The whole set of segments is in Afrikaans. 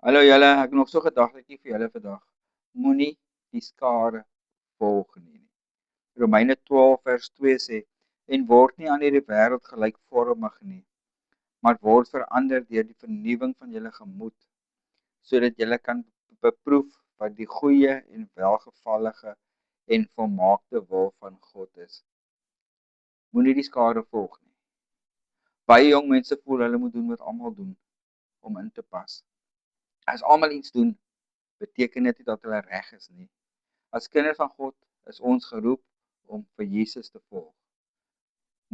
Hallo julle, ek het nog so gedagtetjie vir julle vandag. Moenie die skare volg nie. Romeine 12 vers 2 sê, en word nie aan hierdie wêreld gelykvormig nie, maar word verander deur die vernuwing van julle gemoed, sodat julle kan beproef wat die goeie en welgevallige en volmaakte wil van God is. Moenie die skare volg nie. Baie jong mense voel hulle moet doen wat almal doen om in te pas. As almal iets doen, beteken dit nie dat hulle reg is nie. As kinders van God is ons geroep om vir Jesus te volg,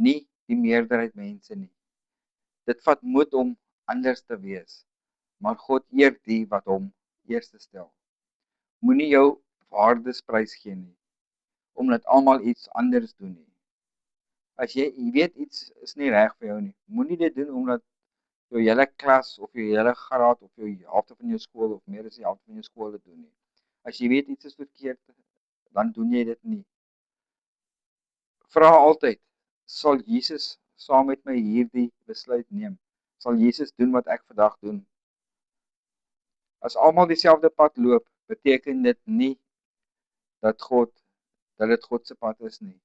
nie die meerderheid mense nie. Dit vat moed om anders te wees, maar God eer die wat hom eerste stel. Moenie jou waardes prysgee nie, omdat almal iets anders doen nie. As jy weet iets is nie reg vir jou nie, moenie dit doen omdat jou hele klas of jou hele graad of jou helfte van jou skool of meer as die helfte van jou skool dit doen nie. As jy weet iets is verkeerd, dan doen jy dit nie. Vra altyd, sal Jesus saam met my hierdie besluit neem? Sal Jesus doen wat ek vandag doen? As almal dieselfde pad loop, beteken dit nie dat dit God se pad is nie.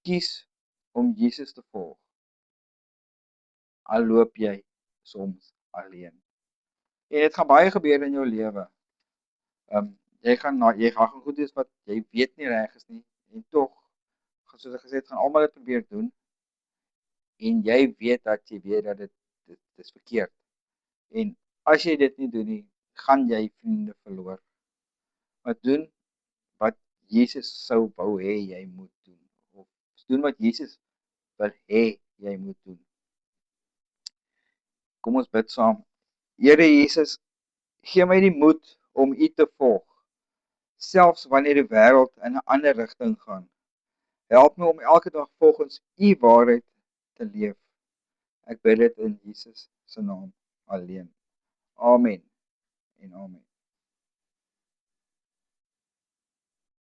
Kies om Jesus te volg. Al loop jy soms alleen. En dit gaan baie gebeur in jou lewe. Jy gaan goed doen wat jy weet nie reg is nie en tog, soos ek gesê het, gaan almal dit probeer doen en jy weet dat dit is verkeerd. En as jy dit nie doen nie, gaan jy vriende verloor. Maar doen wat Jesus sou wou hê jy moet doen. Of doen wat Jesus wil hê jy moet doen. Kom ons bid saam. Here Jesus, gee my die moed om U te volg, selfs wanneer die wêreld in 'n ander rigting gaan. Help my om elke dag volgens U waarheid te leef. Ek bid dit in Jesus se naam alleen. Amen en amen.